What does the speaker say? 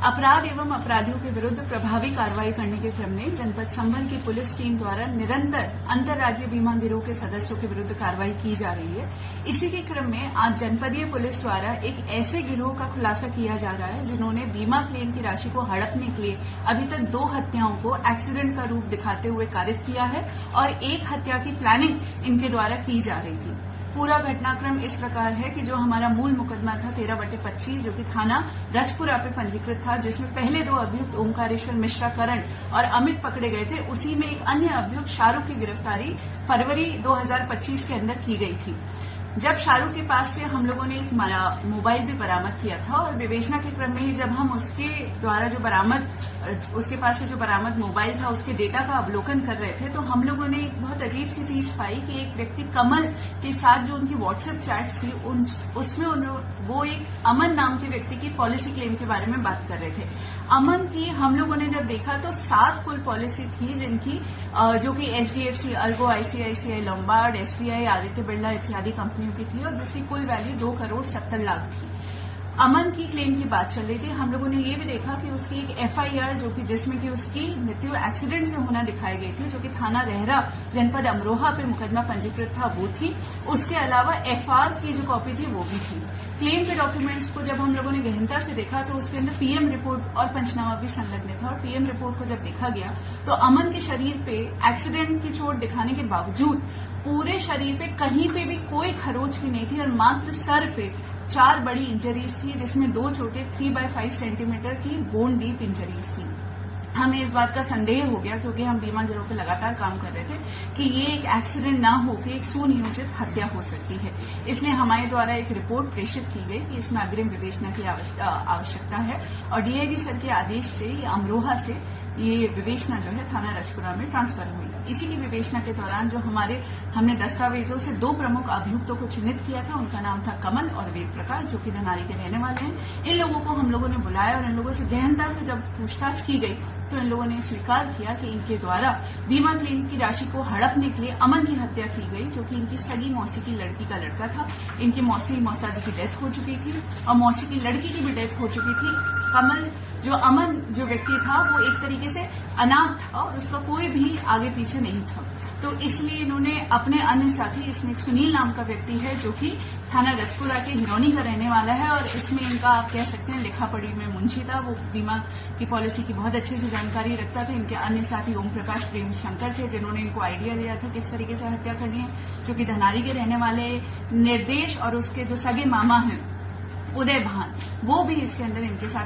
अपराध एवं अपराधियों के विरुद्ध प्रभावी कार्रवाई करने के क्रम में जनपद संभल की पुलिस टीम द्वारा निरंतर अंतर्राज्यीय बीमा गिरोह के सदस्यों के विरुद्ध कार्रवाई की जा रही है। इसी के क्रम में आज जनपदीय पुलिस द्वारा एक ऐसे गिरोह का खुलासा किया जा रहा है जिन्होंने बीमा क्लेम की राशि को हड़पने के लिए अभी तक 2 हत्याओं को एक्सीडेंट का रूप दिखाते हुए कारित किया है और 1 हत्या की प्लानिंग इनके द्वारा की जा रही थी। पूरा घटनाक्रम इस प्रकार है कि जो हमारा मूल मुकदमा था 13/25 जो कि थाना रजपुरा पे पंजीकृत था, जिसमें पहले 2 अभियुक्त ओंकारेश्वर मिश्रा करण और अमित पकड़े गए थे, उसी में एक अन्य अभियुक्त शाहरुख की गिरफ्तारी फरवरी 2025 के अंदर की गई थी। जब शाहरुख के पास से हम लोगों ने एक मोबाइल भी बरामद किया था और विवेचना के क्रम में ही जब हम उसके द्वारा उसके पास से जो बरामद मोबाइल था उसके डेटा का अवलोकन कर रहे थे, तो हम लोगों ने एक बहुत अजीब सी चीज पाई कि एक व्यक्ति कमल के साथ जो उनकी व्हाट्सएप चैट्स थी उसमें वो एक अमन नाम के व्यक्ति की पॉलिसी क्लेम के बारे में बात कर रहे थे। अमन की हम लोगों ने जब देखा तो 7 कुल पॉलिसी थी जिनकी जो कि HDFC, Ergo, ICICI, Lombard, SBI, Aditya Birla इत्यादि कंपनियों की थी और जिसकी कुल वैल्यू 2,70,00,000 थी। अमन की क्लेम की बात चल रही थी। हम लोगों ने ये भी देखा कि उसकी एक FIR जो कि जिसमें कि उसकी मृत्यु एक्सीडेंट से होना दिखाई गई थी, जो कि थाना रहरा जनपद अमरोहा पे मुकदमा पंजीकृत था, वो थी। उसके अलावा FR की जो कॉपी थी वो भी थी। क्लेम के डॉक्यूमेंट्स को जब हम लोगों ने गहनता से देखा तो उसके अंदर PM रिपोर्ट और पंचनामा भी संलग्न था और PM रिपोर्ट को जब देखा गया तो अमन के शरीर पे एक्सीडेंट की चोट दिखाने के बावजूद पूरे शरीर पे कहीं पे भी कोई खरोच भी नहीं थी और मात्र सर पे 4 बड़ी इंजरीज थी, जिसमें 2 छोटे 3/5 सेंटीमीटर की बोन डीप इंजरीज थी। हमें इस बात का संदेह हो गया क्योंकि हम बीमा गिरोह पे लगातार काम कर रहे थे कि ये एक एक्सीडेंट ना होकर एक सुनियोजित हत्या हो सकती है। इसलिए हमारे द्वारा एक रिपोर्ट प्रेषित की गई कि इसमें अग्रिम विवेचना की आवश्यकता है और DIG सर के आदेश से ये अमरोहा से ये विवेचना जो है थाना रजपुरा में ट्रांसफर हुई। इसी की विवेचना के दौरान जो हमने दस्तावेजों से 2 प्रमुख अभियुक्तों को चिन्हित किया था, उनका नाम था कमल और वेद प्रकाश, जो कि धनारी के रहने वाले हैं। इन लोगों को हम लोगों ने बुलाया और इन लोगों से गहनता से जब पूछताछ की गई तो इन लोगों ने स्वीकार किया कि इनके द्वारा बीमा क्लेम की राशि को हड़पने के लिए अमन की हत्या की गई, जो कि इनकी सगी मौसी की लड़की का लड़का था। इनकी मौसा जी की डेथ हो चुकी थी और मौसी की लड़की की भी डेथ हो चुकी थी। अमन जो व्यक्ति था वो एक तरीके से अनाथ था और उसका कोई भी आगे पीछे नहीं था, तो इसलिए इन्होंने अपने अन्य साथी, इसमें एक सुनील नाम का व्यक्ति है जो कि थाना रजपुरा के हिरौनी का रहने वाला है और इसमें इनका आप कह सकते हैं लिखा पढ़ी में मुंशी था। वो बीमा की पॉलिसी की बहुत अच्छे से जानकारी रखता था। इनके अन्य साथी ओम प्रकाश प्रेम शंकर थे जिन्होंने इनको आइडिया दिया था किस तरीके से हत्या करनी है, जो कि धनारी के रहने वाले निर्देश और उसके जो सगे मामा हैं उदय भान, वो भी इसके अंदर इनके साथ